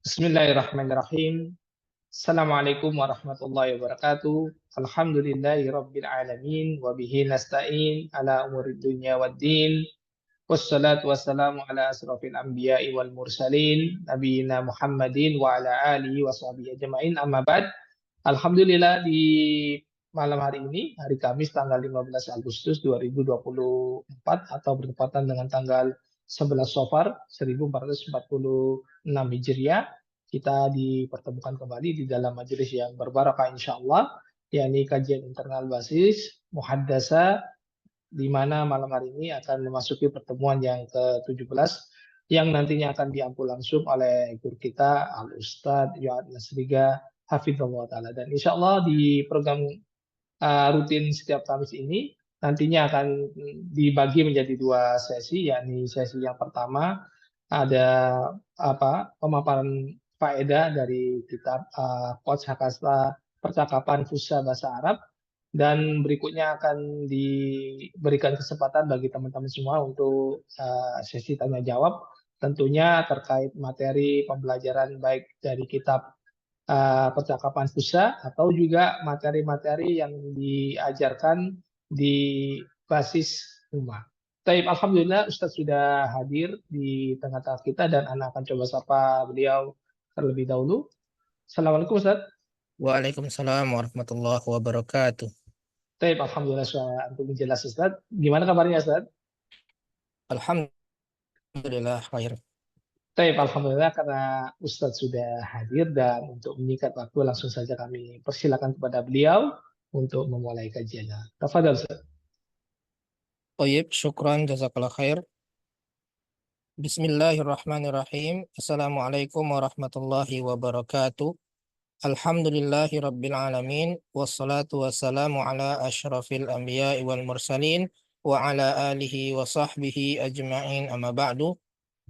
Bismillahirrahmanirrahim. Assalamualaikum warahmatullahi wabarakatuh. Alhamdulillahi rabbil alamin wa bihi nasta'in ala umurid dunya waddin. Wassalatu wassalamu ala asrafil anbiya'i wal mursalin nabiyina Muhammadin wa ala alihi wa sahbihi ajma'in. Amma ba'd. Alhamdulillah di malam hari ini, hari Kamis tanggal 15 Agustus 2024 atau bertepatan dengan tanggal 11 Safar 1446 Hijriah, kita dipertemukan kembali di dalam majelis yang berbarakah insyaallah, yakni kajian internal basis Muhaddasa, di mana malam hari ini akan memasuki pertemuan yang ke-17 yang nantinya akan diampu langsung oleh guru kita Al Ustadz Yohat Nasriga Hafizullah Ta'ala. Dan insya Allah di program rutin setiap Kamis ini nantinya akan dibagi menjadi dua sesi, yakni sesi yang pertama ada pemaparan faedah dari kitab Quotes Hakasta Percakapan Fusha Bahasa Arab, dan berikutnya akan diberikan kesempatan bagi teman-teman semua untuk sesi tanya jawab, tentunya terkait materi pembelajaran baik dari kitab percakapan fusha atau juga materi-materi yang diajarkan di basis rumah. Taib, alhamdulillah Ustadz sudah hadir di tengah-tengah kita dan Anda akan coba sapa beliau terlebih dahulu. Assalamualaikum Ustadz. Waalaikumsalam warahmatullahi wabarakatuh. Taib, alhamdulillah sudah untuk menjelas Ustadz. Gimana kabarnya Ustadz? Alhamdulillah khair. Taib, alhamdulillah karena Ustadz sudah hadir, dan untuk menyingkat waktu langsung saja kami persilakan kepada beliau untuk memulai kajiannya. Tafadhal Ustadz. Tayyib, syukran, jazakallah khair. Bismillahirrahmanirrahim. Assalamualaikum warahmatullahi wabarakatuh. Alhamdulillahi rabbil alamin. Wassalatu wassalamu ala ashrafil anbiya'i wal mursalin wa ala alihi wa sahbihi ajma'in, amma ba'du.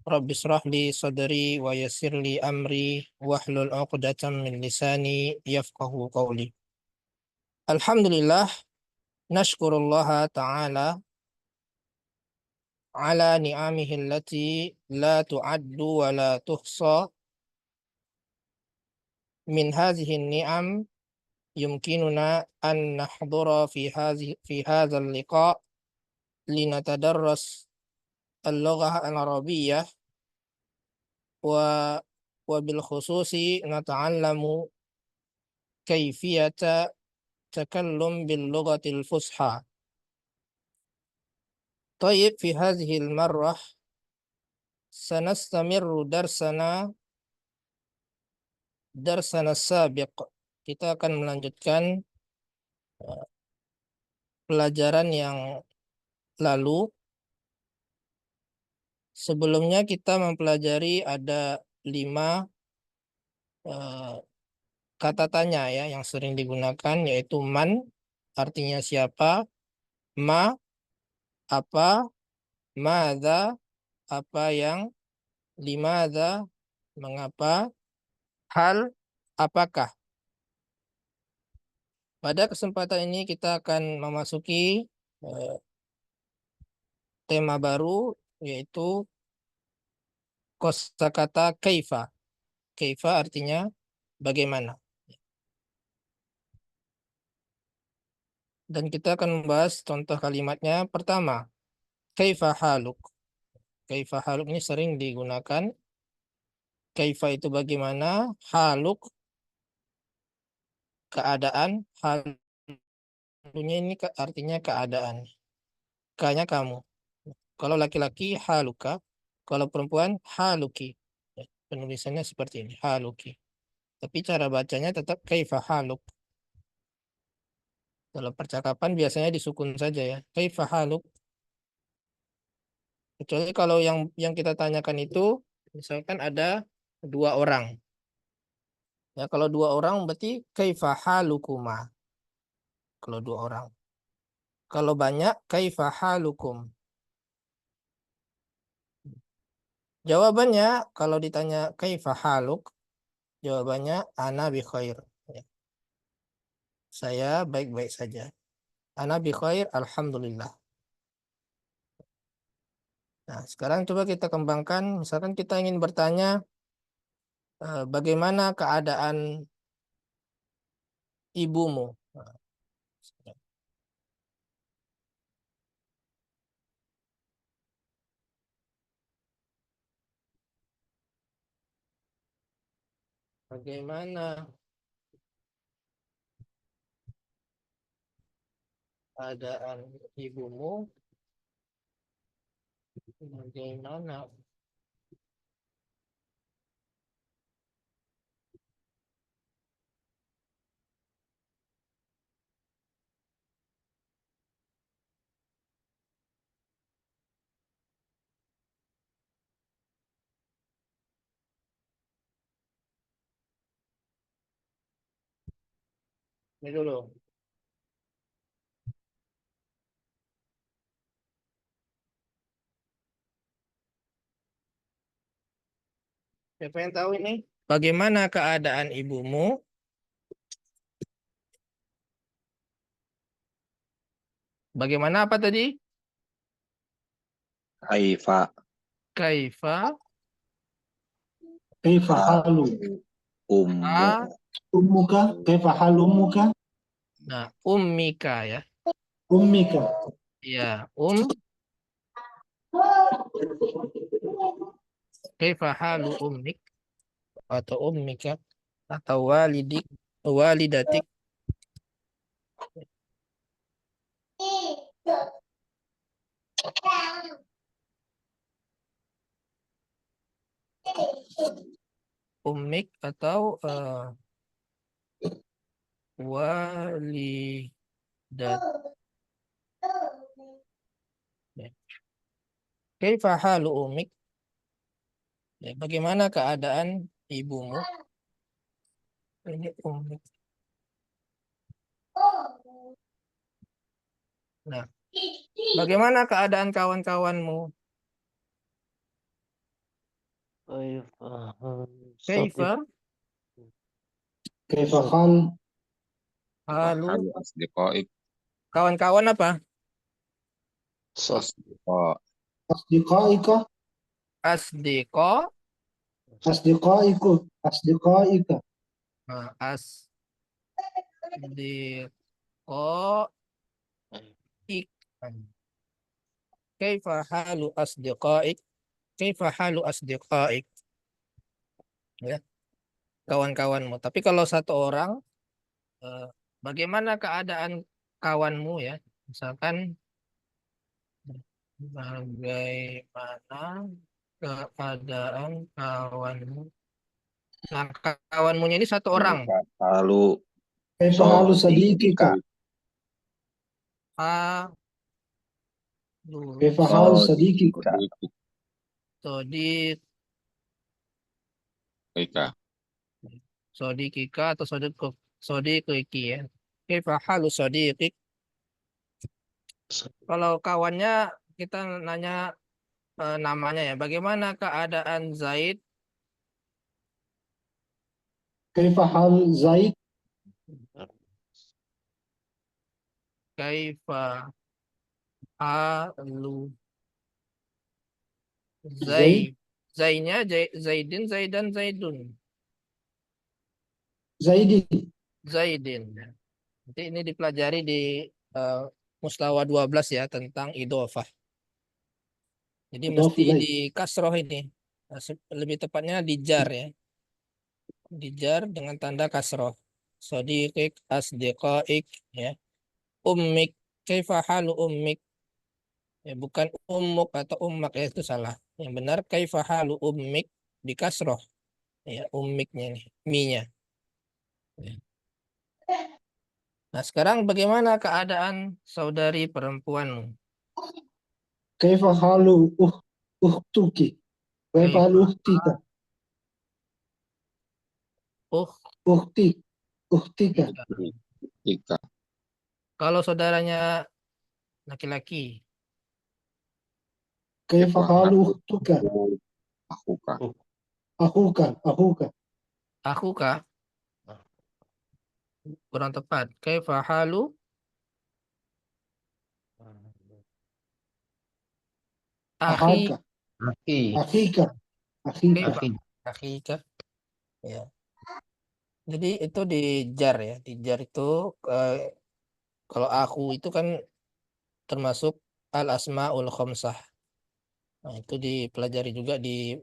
Rabbi shrah li sadri wa yassir li amri wahlul 'uqdatam min lisani yafqahu qawli. Alhamdulillah, nashkurullaha ta'ala ala ni'amihi allati la tu'addu wa la tuhsa. Min hadhihi ni'am yumkinuna an nahdura fi hadha al-liqa' linatadarras al-lughah al-arabiyyah wa bil khususi nata'allamu kayfiyata takallum bil lughati al-fusha. Tayyib, fi hadhihi al-marrah sanastamirru darsana sabiq. Kita akan melanjutkan pelajaran yang lalu. Sebelumnya kita mempelajari ada 5 kata tanya ya yang sering digunakan, yaitu man artinya siapa, ma apa, madza apa yang, limadza mengapa, hal apakah. Pada kesempatan ini kita akan memasuki tema baru, yaitu kosakata kaifa. Kaifa artinya bagaimana. Dan kita akan membahas contoh kalimatnya. Pertama, kaifa haluk. Kaifa haluk ini sering digunakan. Kaifa itu bagaimana, haluk keadaan, halunya ini artinya keadaan. Kanya kamu. Kalau laki-laki haluka, kalau perempuan haluki. Penulisannya seperti ini, haluki. Tapi cara bacanya tetap kaifa haluk. Dalam percakapan biasanya disukun saja ya, kaifa haluk. Kecuali kalau yang kita tanyakan itu misalkan ada 2 orang. Ya, kalau 2 orang berarti kaifa halukuma. Kalau 2 orang. Kalau banyak kaifa halukum. Jawabannya kalau ditanya kaifa haluk, jawabannya ana bi khair. Ya. Saya baik-baik saja. Ana bi khair, alhamdulillah. Nah, sekarang coba kita kembangkan. Misalkan kita ingin bertanya, Bagaimana keadaan ibumu? Bagaimana keadaan ibumu? Bagaimana? Ini dulu. Siapa yang tahu ini? Bagaimana keadaan ibumu? Bagaimana apa tadi? Kaifa Kaifa كيف حال ummu أمك كيف حال أمك Nah, ummika ya. أمك Ya, kaifa halu ummik atau ummika atau walidatik. Ummik atau walidat. Ya. Kaifa halu ummik? Ya, bagaimana keadaan ibumu? Ini ummik. Nah, bagaimana keadaan kawan-kawanmu? Kaifa كيف حال halu halu asdiqaik kawan-kawan apa? asdiqa أصدقائك Asdiqo, أصدقائك أصدقائك asdiqo ik. Kaifa halu asdiqaik? Kaifa halu asdiqaik? Ya, kawan-kawanmu. Tapi kalau satu orang, eh, bagaimana keadaan kawanmu ya? Misalkan bagaimana keadaan kawanmu? Nah, kawanmunya ini satu orang. halu كيف حال صديقك A, كيف حال صديقك sodik, Ika sodikika atau sodikiki ya. Kaifa halu sodikik? Kalau kawannya kita nanya namanya ya. Bagaimana keadaan Zaid? كيف حال زيد Kaifa halu زيد Zaid? Zaidin, Zaidan, Zaidun. زيد Zaidin. Nanti ini dipelajari di eh, Mustawa 12 ya tentang idhofah. Jadi مضاف mesti إليه di kasroh ini. Nah, lebih tepatnya di jar ya. Di jar dengan tanda kasroh. Sodiqik, asdiqaik ya. Ummik, kaifa halu ummik? Ya, bukan ummuk atau ummak ya, itu salah. Yang benar kaifa halu ummik di kasroh. Ya, ummiknya nih, mi-nya. Ya. Nah, sekarang bagaimana keadaan saudari perempuanmu? كيف حال أختك كيف حال Kaifa أختك uh أختك أختك Ika Kalau saudaranya laki-laki, كيف حال halu أختك akuka أخوك aku kah? Kurang tepat. Kaifa halu akhi? أخاك Aki, أخيك أخيك Kaifa aki, akhi kah? Ya. Jadi itu di jar ya. Di jar itu kalau aku itu kan termasuk al asmaul khamsah. Nah, itu dipelajari juga di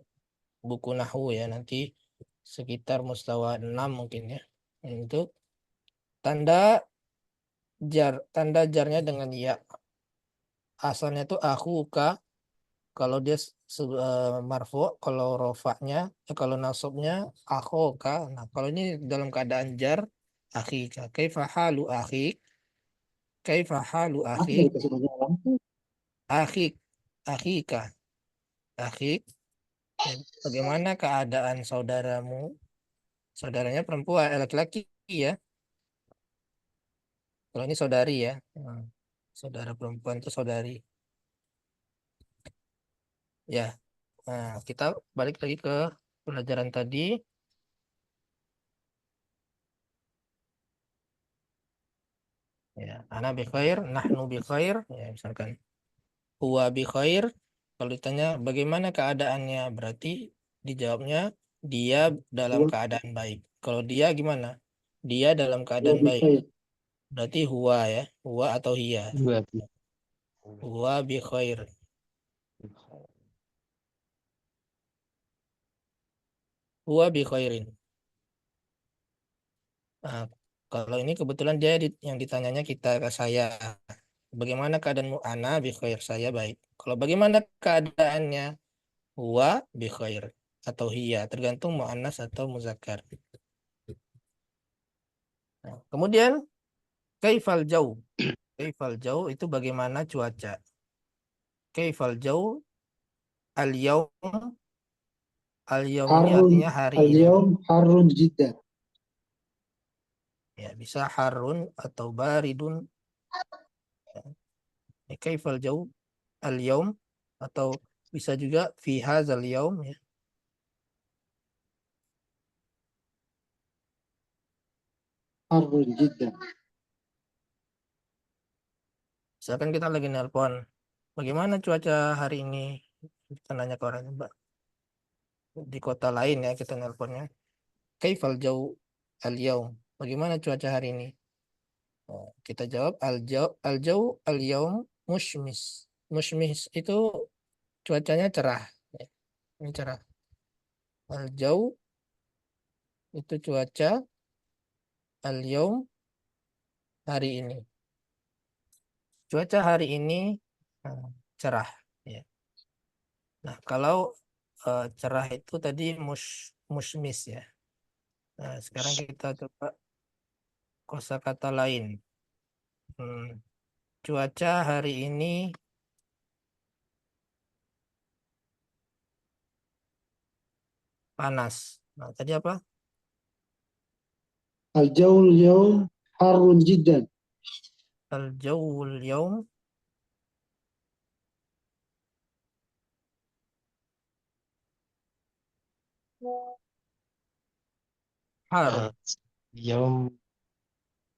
buku nahwu ya, nanti sekitar mustawa 6 mungkin ya. Itu tanda tanda jarnya dengan ya. Asalnya tuh akhuka, kalau dia marfu, kalau rofaknya, kalau nasabnya akhoka. Nah, kalau ini dalam keadaan jar akhika. Kaifa halu akhik? Kaifa halu Apa akhik? itu sebenarnya orang? Akhik, akhika, akhik. Ya, bagaimana keadaan saudaramu? Saudaranya perempuan, laki-laki ya. Kalau ini saudari ya. Hmm. Saudara perempuan itu saudari. Ya. Nah, kita balik lagi ke pelajaran tadi. Ya, ana bi khair, nahnu bi khair. Ya, misalkan huwa bi khair. Kalau ditanya bagaimana keadaannya, berarti dijawabnya dia dalam Huwa keadaan baik. Kalau dia gimana? Dia dalam huwa keadaan bi baik. khair. Berarti huwa ya, huwa atau hiya. Dua bi. Huwa bi khair. Huwa bi khairin. Nah, kalau ini kebetulan dia yang ditanyanya kita ke saya. Bagaimana keadaanmu? Ana bi khair, saya baik. Kalau bagaimana keadaannya? Huwa bi khair atau hiya, tergantung muannas atau muzakkar. Nah, kemudian kaifal jau. Kaifal jau itu bagaimana cuaca. Kaifal jau al yaum. Al yaum ini Harun artinya hari ini. al-yawm harun jiddan. Ya, bisa harun atau baridun. Ya, kaifal jau al yaum, atau bisa juga fi hadzal yaum ya. Harun jiddan. Misalkan kita lagi nelpon, bagaimana cuaca hari ini? Kita nanya ke orang, Mbak, di kota lain ya, kita nelponnya. Kaifal jau al yaum. Bagaimana cuaca hari ini? Nah, kita jawab al jau al yaum mushmis. Mushmis itu cuacanya cerah. Ya, ini cerah. Al jau itu cuaca al yaum hari ini. Cuaca hari ini eh, cerah. Ya. Nah, kalau cerah itu tadi mushmis ya. Nah, sekarang kita coba kosakata lain. Hmm, cuaca hari ini panas. Nah, tadi apa? Al-jawl al-yawm harun jiddan. Al-jawul yaum harun. Yaum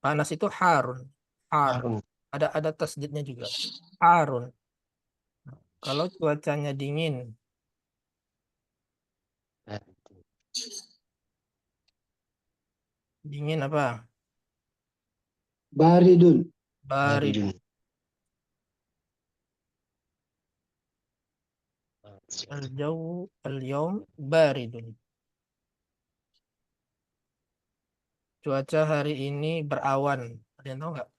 Panas itu harun. Har. harun. Ada tasdidnya juga. Harun. Kalau cuacanya dingin, dingin apa? Baridun. Barid. Baridun. Al-jawu al-yaum baridun. Cuaca hari ini berawan. Ada yang tahu nggak?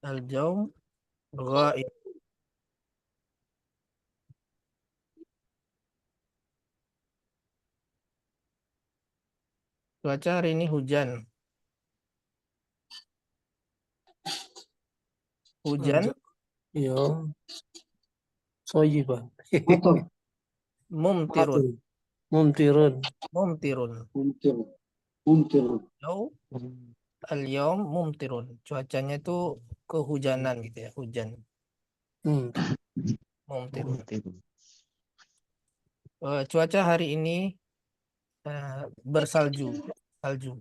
Al-jaum ghaib. Cuaca hari ini hujan. Hujan Yaum soyibah. Matar. mumtirun. Mumtirun. Mumtirun. Mumtirun. Mumtirun. Yaum al-yaum mumtirun. Cuacanya itu kehujanan gitu ya, hujan. Mumtirun. Cuaca hari ini bersalju. Salju.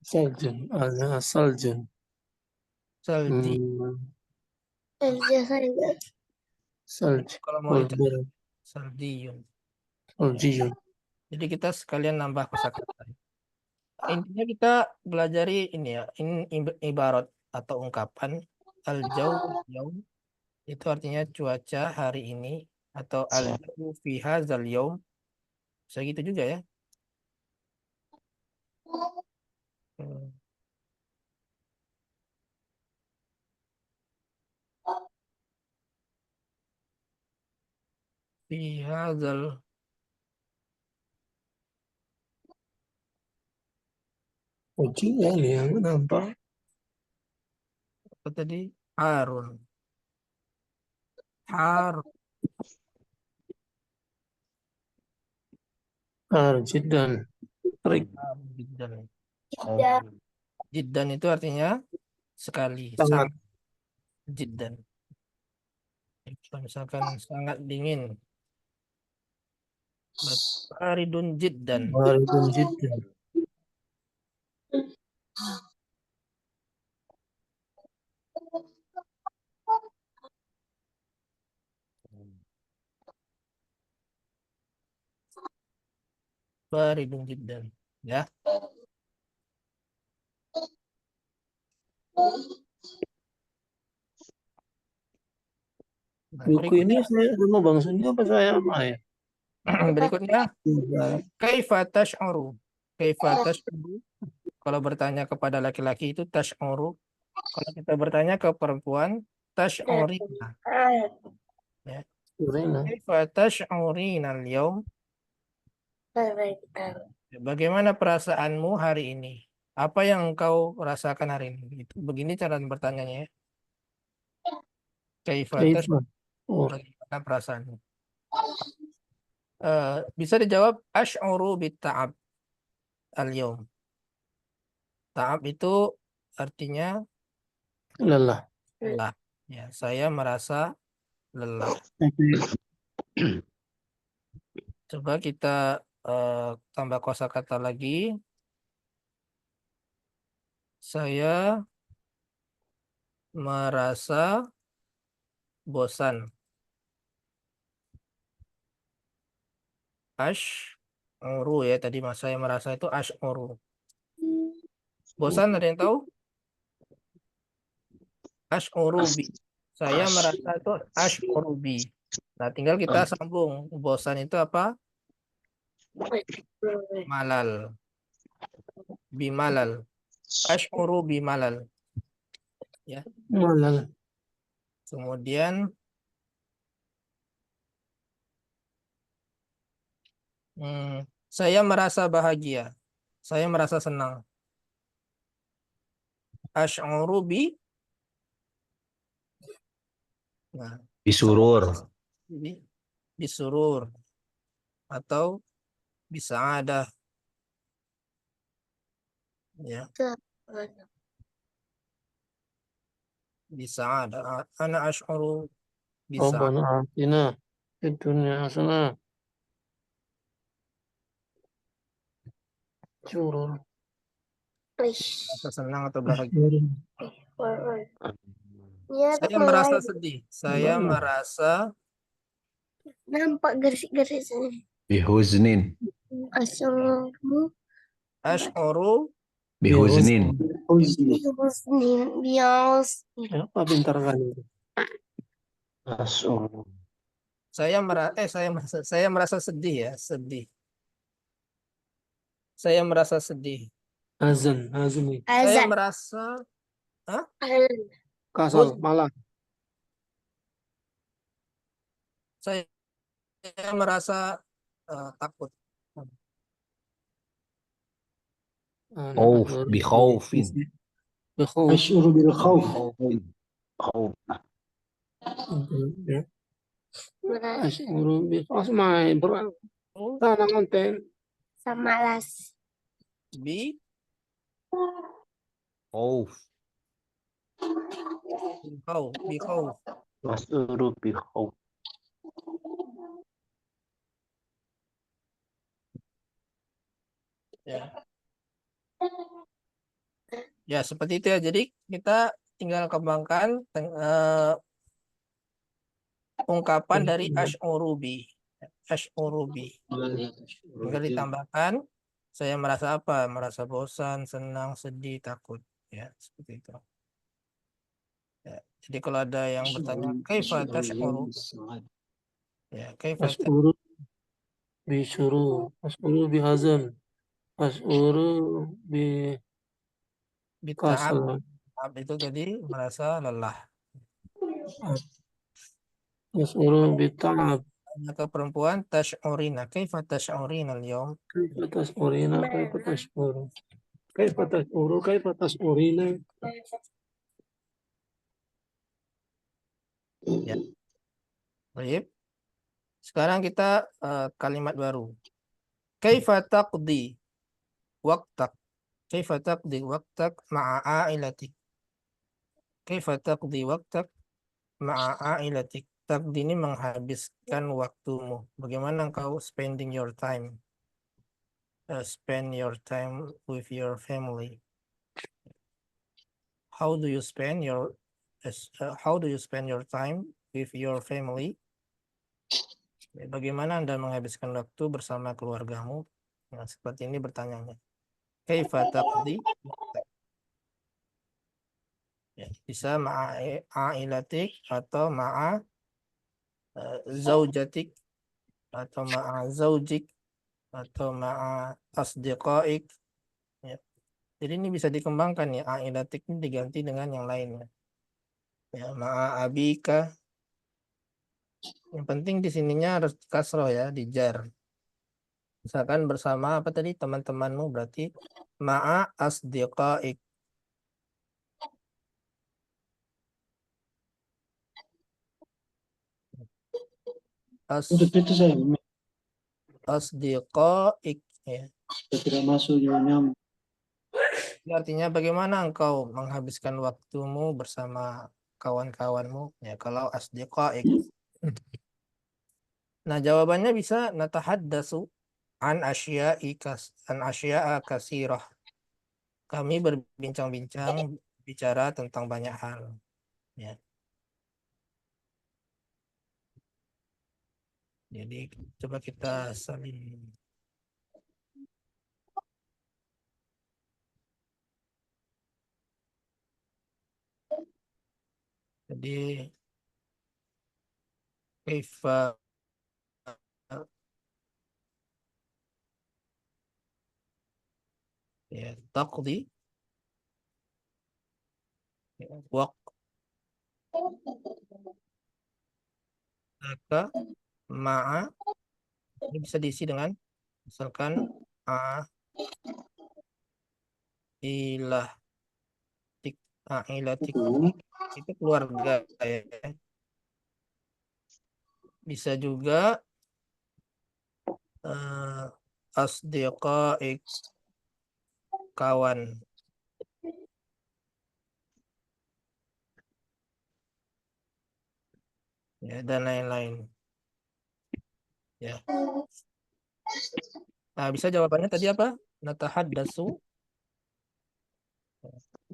Saljun. Saljun. Salji. Salj. Kalau mau Wal dicari barad. saldiyun. Saljiyun. Jadi kita sekalian nambah kosakata. Intinya kita belajari ini ya, ini ibarat atau ungkapan al-jaw yaum itu artinya cuaca hari ini atau al-jaw fi hadzal yaum. Saya gitu juga ya. Hmm. Fi hadzal Ujian yang nampak. apa tadi? Harun. Har Jiddan. Terik. jiddan. Jiddan itu artinya sekali, Sangat. sangat jiddan. Kalau misalkan sangat dingin. Baridun jiddan. Baridun jiddan. Baridun jiddan. Ya. Nah, Buku ini saya sama Bang Sunya apa saya sama ya? berikutnya Iya. kaifa tash'uru. Kaifa tash'uru. Kalau bertanya kepada laki-laki itu tash'uru. Kalau kita bertanya ke perempuan tash'urina. Ya. Surena. Kaifa tash'urina al-yawm. Bagaimana perasaanmu hari ini? Apa yang engkau rasakan hari ini? Itu begini cara bertanyanya ya. Kaifa Kaifa. Oh, bagaimana perasaanmu? Bisa dijawab asy'uru bitta'ab al-yawm. Ta'ab itu artinya lelah. lelah. Ya, saya merasa lelah. Coba kita tambah kosakata lagi. Saya merasa bosan. Asy'uru ya tadi mas saya merasa itu asy'uru. Bosan ada yang tahu? Asy'uru bi. Saya merasa itu asy'uru bi. Nah, tinggal kita sambung. Bosan itu apa? Malal. Bimalal. Asy'uru bimalal. Ya. Malal. Kemudian saya merasa bahagia. Saya merasa senang. Asy'uru bi. Nah, Bisurur. ini bisurur atau bisa ada ya bisa ada ana asy'uru bisa Rabbana atina fid dunya hasanah. Surur. merasa senang atau bahagia. Surur. Saya merasa sedih. Saya merasa Nampak garis-garisnya. Bihuznin. asy'uru Bihuznin. Huzni. Bias. Apa pintar kali itu? Asy'uru. saya merasa sedih ya, sedih. Saya merasa sedih. Azan. Azmi. Saya Azan. merasa Kasal. Malah. saya merasa takut. Khauf. Bikhaufin. Bikhauf. أشعر بالخوف. Khauf. Asy'uru asma'i berat. Tanah konten. Sama las. Bi Khauf. khauf. Masuru bikhauf. Ya. Ya, seperti itu ya. Jadi kita tinggal kembangkan ungkapan dari asy'urubi. Asy'urubi. Tinggal ditambahkan saya merasa apa? Merasa bosan, senang, sedih, takut. Ya, seperti itu. Ya. Jadi kalau ada yang bertanya, kaifa tash'uru? Ya, kaifa أشعر بشرور، أشعر بحزن، أشعر bita'ab. بكسل، Ta'ab itu tadi merasa lelah. أشعر بالتعب. Hanya ke perempuan tash'urina. Kaifa tash'urina al-yawm? كيف تشعرين؟ كيف تشعر؟ كيف تشعر؟ كيف تشعرين؟ Ya. Baik. Sekarang kita kalimat baru. Kaifa taqdi waqtak? Kaifa taqdi waqtak ma'a ailatik? Kaifa taqdi waqtak ma'a ailatik? Taqdi ini menghabiskan waktumu. Bagaimana engkau spending your time? Spend your time with your family. How do you spend your time with your family? Bagaimana Anda menghabiskan waktu bersama keluargamu? Nah, seperti ini bertanyanya. Kaifa taqdi? Ya, bisa ma'a atau ma'a zaujatik atau ma'a zaujik atau ma'a asdiqaik. Ya. Jadi ini bisa dikembangkan ya, ailatik ini diganti dengan yang lainnya. Ya, ma'a abika. Yang penting di sininya harus kasroh ya, dijar. Misalkan bersama apa tadi teman-temanmu berarti ma'a asdiqaik. Untuk itu saya Asdiqaik ya. tidak masuk nyam. Ini artinya bagaimana engkau menghabiskan waktumu bersama kawan-kawanmu ya kalau asdiqaik. Nah, jawabannya bisa natahaddatsu an asya'a kasirah. Kami berbincang-bincang bicara tentang banyak hal ya. Jadi coba kita saling jadi kaifa ya taqdi waqtaka ma'a ini bisa diisi dengan misalkan ailatik itu keluarga ya. Bisa juga asdiqaik kawan ya dan lain-lain ya. Nah, bisa jawabannya tadi apa? Natahaddatsu.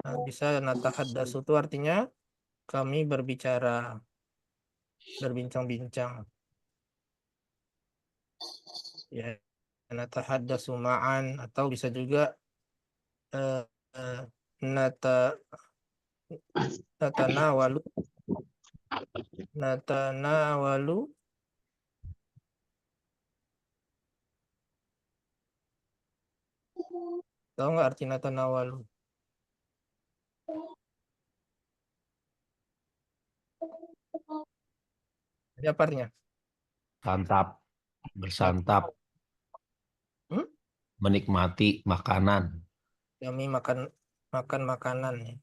Nah, bisa natahaddatsu itu artinya kami berbicara, berbincang-bincang. Ya, natahaddatsu ma'an atau bisa juga natanawalu tahu nggak arti natanawalu? Jadi apa artinya? Santap, bersantap, menikmati makanan. Kami makan makanan ya.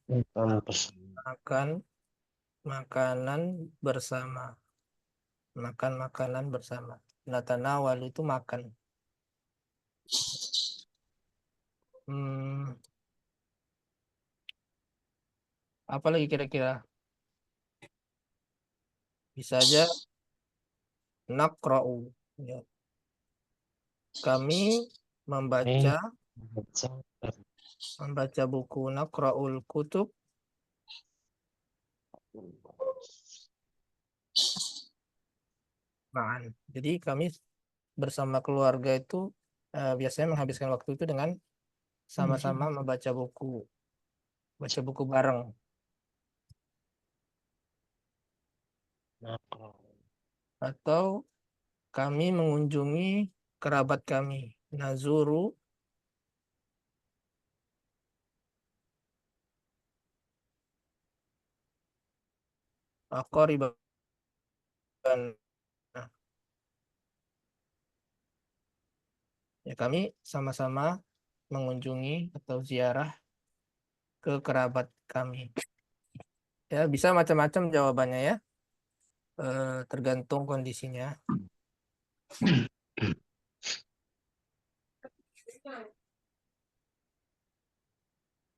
Makan makanan bersama. Makan makanan bersama. Natanawalu itu makan. Apa lagi kira-kira? Bisa aja naqra'u ya. Kami membaca buku naqra'ul kutub ma'an. Jadi kami bersama keluarga itu biasanya menghabiskan waktu itu dengan sama-sama membaca buku, baca buku bareng. Atau kami mengunjungi kerabat kami. Nazuru aqariban. Nah, ya kami sama-sama mengunjungi atau ziarah ke kerabat kami. Ya, bisa macam-macam jawabannya ya. Tergantung kondisinya.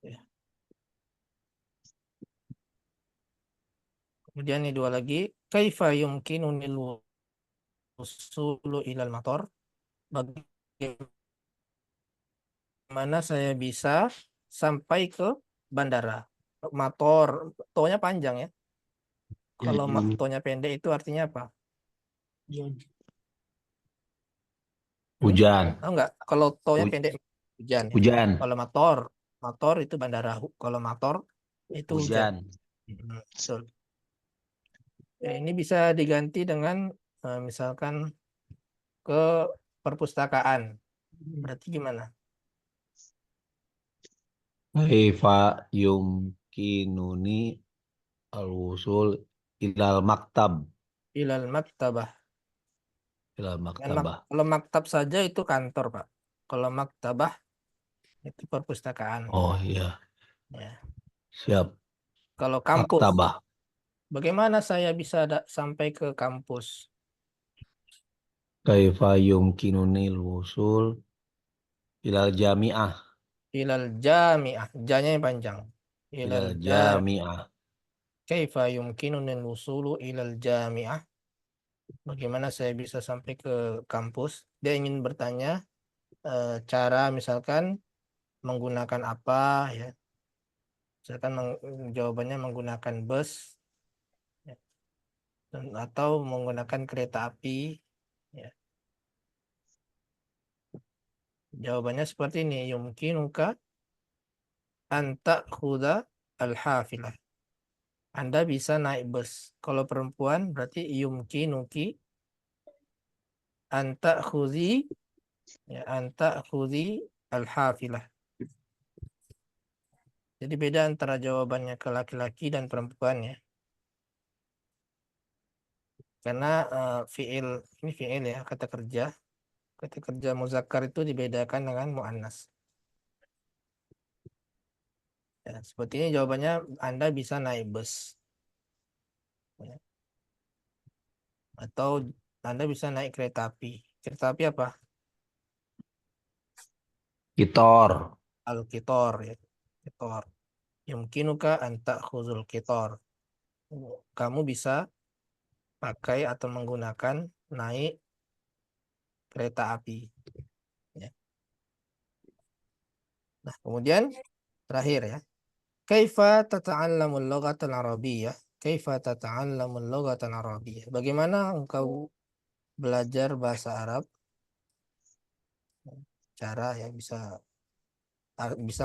Ya. Kemudian ini dua lagi. Kaifa yumkinunil wusulu ilal mator? Bagaimana saya bisa sampai ke bandara? Mator, tonya panjang ya. Kalau tonya pendek itu artinya apa? Hujan. Tahu nggak? Kalau tonya Hu- pendek hujan ya. Hujan. Kalau motor itu bandara. Kalau motor itu hujan. Hujan. Betul. Ya, ini bisa diganti dengan misalkan ke perpustakaan. Berarti gimana? Kaifa yumkinuni al-wusul ilal maktab. Ilal maktabah. Ilal Kan maktabah. kalau maktab saja itu kantor, Pak. Kalau maktabah itu perpustakaan. Oh iya, Ya. siap. Kalau kampus, Maktabah. bagaimana saya bisa sampai ke kampus? Kaifa yumkinuni al-wusul ilal jami'ah. Ilal jami'ah. Janya yang panjang. Ilal Ilal jami'ah. jami'ah. Kaifa yumkinunil wusulu ilal jami'ah? Bagaimana saya bisa sampai ke kampus? Dia ingin bertanya cara misalkan menggunakan apa ya? Misalkan jawabannya menggunakan bus ya, atau menggunakan kereta api ya. Jawabannya seperti ini, yumkinuka anta khuda al-hafilah. Anda bisa naik bus. Kalau perempuan berarti yumkinuki anta khudi ya, anta khudi al-hafilah. Jadi beda antara jawabannya ke laki-laki dan perempuan ya. Karena ini fiil ya, kata kerja. Kata kerja muzakkar itu dibedakan dengan muannas. Ya, seperti ini jawabannya Anda bisa naik bus. Ya. Atau Anda bisa naik kereta api. Kereta api apa? Kitor. Al-Qitor ya. Qitor. Yumkinuka anta khuzul qitor. Kamu bisa pakai atau menggunakan naik kereta api. Ya. Nah, kemudian terakhir ya. Kaifa tata'allamul lughatal arabiyyah? Kaifa tata'allamul lughatal arabiyyah? Bagaimana engkau belajar bahasa Arab? Cara ya bisa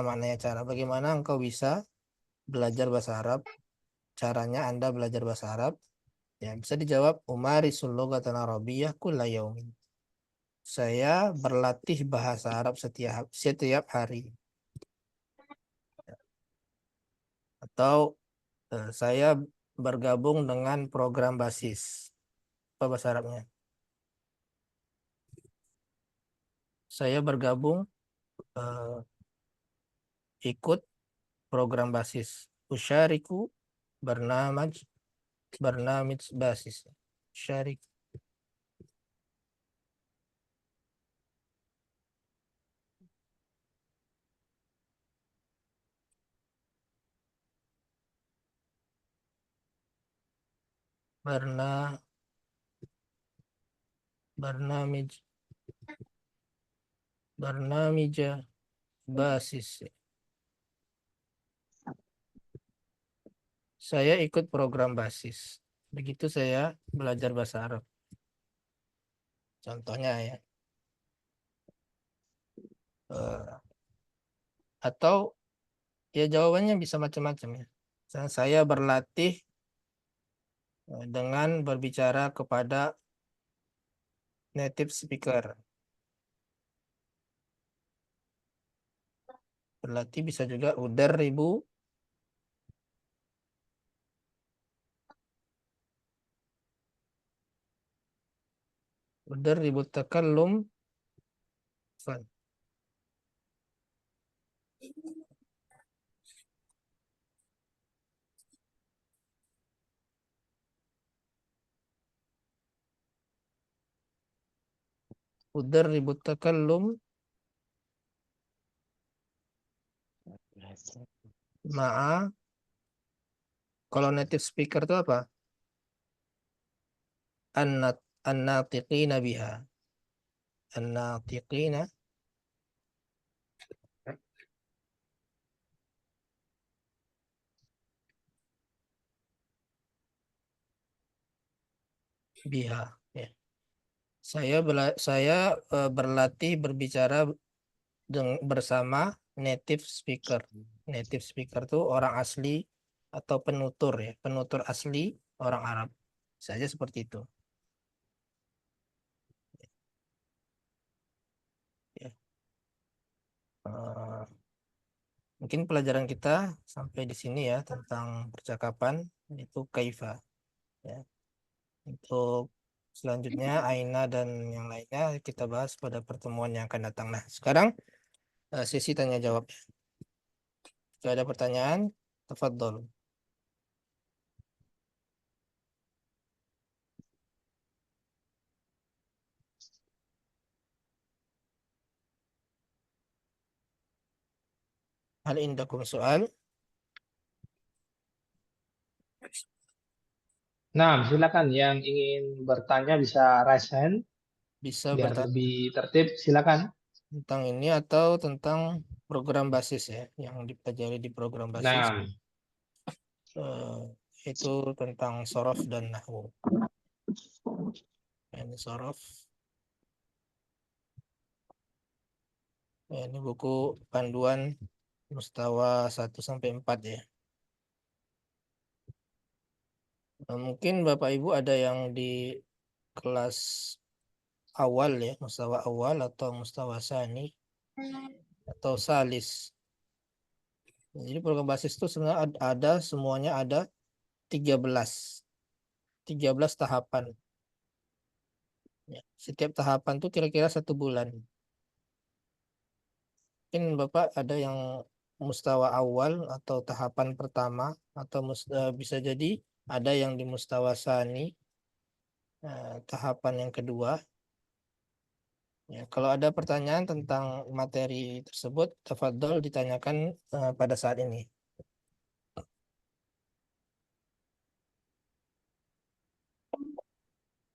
maknanya cara. Bagaimana engkau bisa belajar bahasa Arab? Caranya Anda belajar bahasa Arab? Ya, bisa dijawab umarisul lughatal arabiyyah kulla yaumin. Saya berlatih bahasa Arab setiap hari. Atau saya bergabung dengan program basis. Apa bahasa Arabnya? Saya bergabung ikut program basis. Usyariku barnamij basis. Syarik. Barna barnamij barnamija basis. Saya ikut program basis. Begitu saya belajar bahasa Arab. Contohnya ya. Atau ya jawabannya bisa macam-macam ya. Misalnya saya berlatih dengan berbicara kepada native speaker. Berlatih bisa juga udar ribu takallum. Udar ribu takallum ma'a. Kalau native speaker itu apa? An-natiqina biha. An-natiqina biha. Ya. Saya berlatih berbicara bersama native speaker. Native speaker itu orang asli atau penutur ya, penutur asli orang Arab. Saja seperti itu. Ya. Mungkin pelajaran kita sampai di sini ya tentang percakapan itu kaifa. Ya. Untuk selanjutnya aina dan yang lainnya kita bahas pada pertemuan yang akan datang. Nah, sekarang sesi tanya jawab. Jika ada pertanyaan, tafadhol. Hal indakum soal? Nah, silakan yang ingin bertanya bisa raise hand Bisa biar bertanya lebih tertib. Silakan. tentang ini atau tentang program basis ya yang dipelajari di program basis. Nah, Itu tentang sorof dan nahwu. Ini sorof. Ini buku panduan mustawa 1 sampai 4 ya. Mungkin Bapak Ibu ada yang di kelas awal ya, mustawa awal atau mustawa sani atau salis. Jadi program basis itu sebenarnya ada semuanya ada 13 tahapan. Ya, setiap tahapan itu kira-kira 1 bulan. Mungkin Bapak ada yang mustawa awal atau tahapan pertama atau bisa jadi ada yang di mustawa sani tahapan yang kedua. Ya, kalau ada pertanyaan tentang materi tersebut, tafadhol ditanyakan pada saat ini.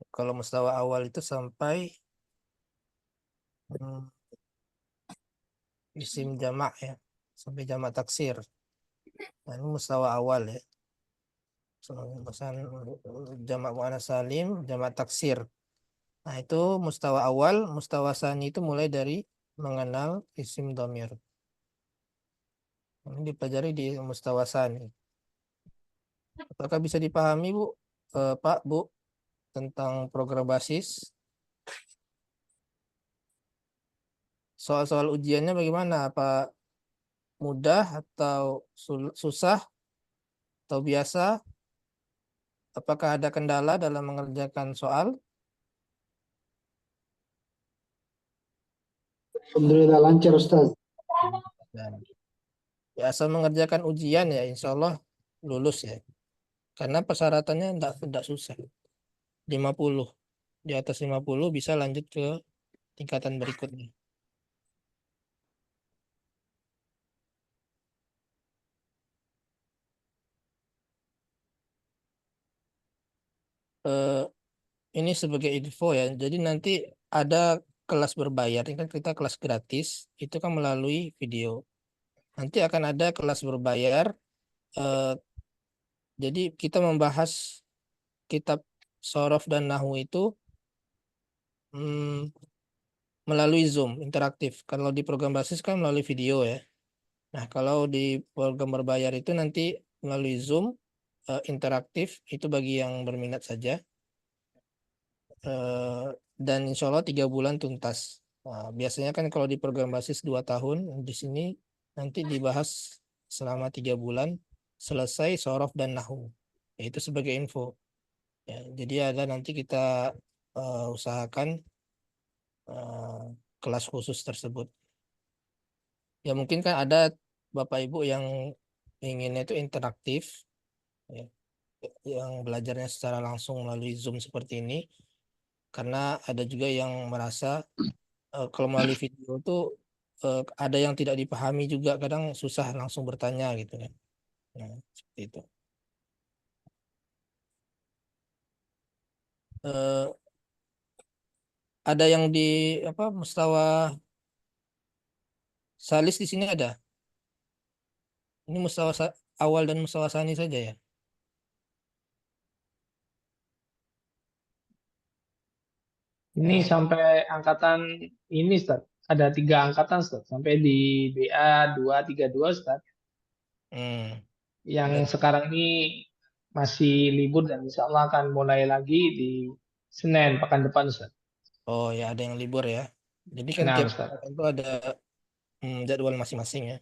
Kalau mustawa awal itu sampai isim jamak ya, sampai jamak taksir. Nah, ini mustawa awal ya. Jamak muannats salim, jamak taksir. Nah, itu mustawa awal. Mustawa sani itu mulai dari mengenal isim dhamir. Ini dipelajari di mustawa sani. Apakah bisa dipahami Bu, Pak, Bu, tentang program basis? Soal-soal ujiannya bagaimana? Apa mudah atau susah atau biasa? Apakah ada kendala dalam mengerjakan soal? Alhamdulillah lancar Ustaz. Ya, asal mengerjakan ujian ya insya Allah lulus ya. Karena persyaratannya tidak susah. 50. Di atas 50 bisa lanjut ke tingkatan berikutnya. Ini sebagai info ya. Jadi nanti ada kelas berbayar. Ini kan kita kelas gratis. Itu kan melalui video. Nanti akan ada kelas berbayar. Jadi kita membahas kitab Shorof dan Nahwu itu melalui Zoom interaktif. Kalau di program basis kan melalui video ya. Nah, kalau di program berbayar itu nanti melalui Zoom interaktif, itu bagi yang berminat saja. Dan insya Allah 3 bulan tuntas. Nah, biasanya kan kalau di program basis 2 tahun, di sini nanti dibahas selama 3 bulan, selesai sorof dan nahu. Itu sebagai info. Ya, jadi ada nanti kita usahakan kelas khusus tersebut. Ya mungkin kan ada Bapak Ibu yang inginnya itu interaktif, ya, yang belajarnya secara langsung melalui Zoom seperti ini. Karena ada juga yang merasa kalau melalui video tuh ada yang tidak dipahami juga, kadang susah langsung bertanya gitu ya. Nah, seperti itu. Ada yang di mustawa salis di sini ada. Ini mustawa awal dan mustawa sani saja ya. Ini sampai angkatan ini, Ustaz. Ada 3 angkatan, Ustaz. Sampai di BA 232, Ustaz. Yang sekarang ini masih libur dan insya Allah akan mulai lagi di Senin pekan depan, Ustaz. Oh ya, ada yang libur ya. Jadi kan Nah, tiap Ustaz. angkatan itu ada jadwal masing-masing ya.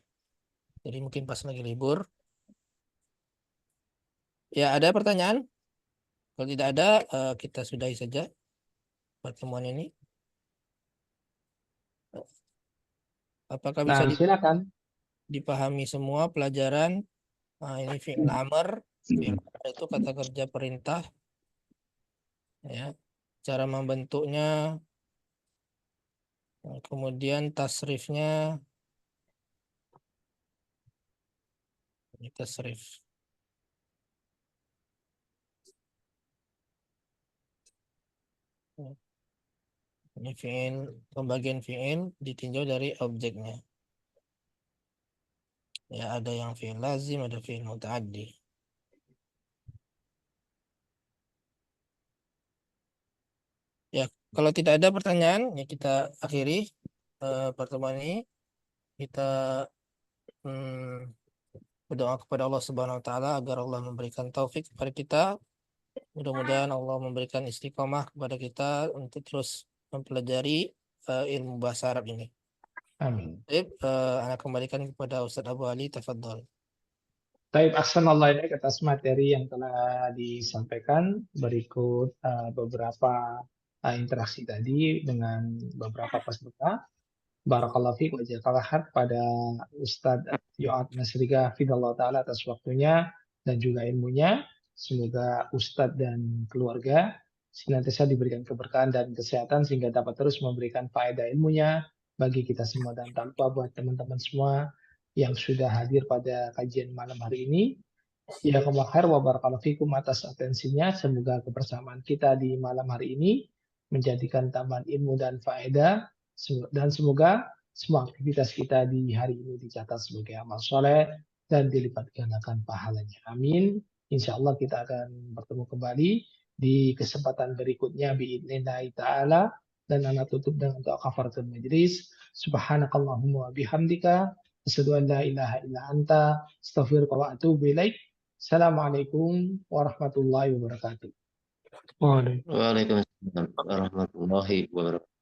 Jadi mungkin pas lagi libur. Ya, ada pertanyaan? Kalau tidak ada, kita sudahi saja pertemuan ini. Apakah bisa Nah, silakan. dipahami semua pelajaran? Nah, ini fi'il amr. Fi'il amr itu kata kerja perintah. Ya. Cara membentuknya. Kemudian tasrifnya. Ini tasrif. Ini fi'il, pembagian fi'il ditinjau dari objeknya. Ya, ada yang fi'il lazim, ada fi'il muta'addi. Ya, kalau tidak ada pertanyaan, ya kita akhiri pertemuan ini. Kita berdoa kepada Allah Subhanahu wa taala agar Allah memberikan taufik kepada kita. Mudah-mudahan Allah memberikan istiqomah kepada kita untuk terus mempelajari ilmu bahasa Arab ini. Amin. Baik, anak kembalikan kepada Ustadz Abu Ali, tafadhol. Baik, ahsanallahu ilaik atas materi yang telah disampaikan. Berikut beberapa interaksi tadi dengan beberapa peserta. Barakallahu fiik wa jazakallahu khair pada Ustadz Yoat Nasriga Fidallah Ta'ala atas waktunya dan juga ilmunya. Semoga Ustadz dan keluarga senantiasa diberikan keberkahan dan kesehatan sehingga dapat terus memberikan faedah ilmunya bagi kita semua, dan tanpa buat teman-teman semua yang sudah hadir pada kajian malam hari ini. Jazakallahu khair wa barakallahu fikum atas atensinya. Semoga kebersamaan kita di malam hari ini menjadikan tambahan ilmu dan faedah, dan semoga semua aktivitas kita di hari ini dicatat sebagai amal soleh dan dilipat gandakan pahalanya. Amin. Insya Allah kita akan bertemu kembali di kesempatan berikutnya biidznillah ta'ala, dan anak tutup dengan doa kafaratul majlis. Subhanakallahumma wa bihamdika asyhadu an la ilaha illa anta astaghfiruka wa atubu ilaik. Assalamualaikum warahmatullahi wabarakatuh. Waalaikumsalam warahmatullahi wabarakatuh.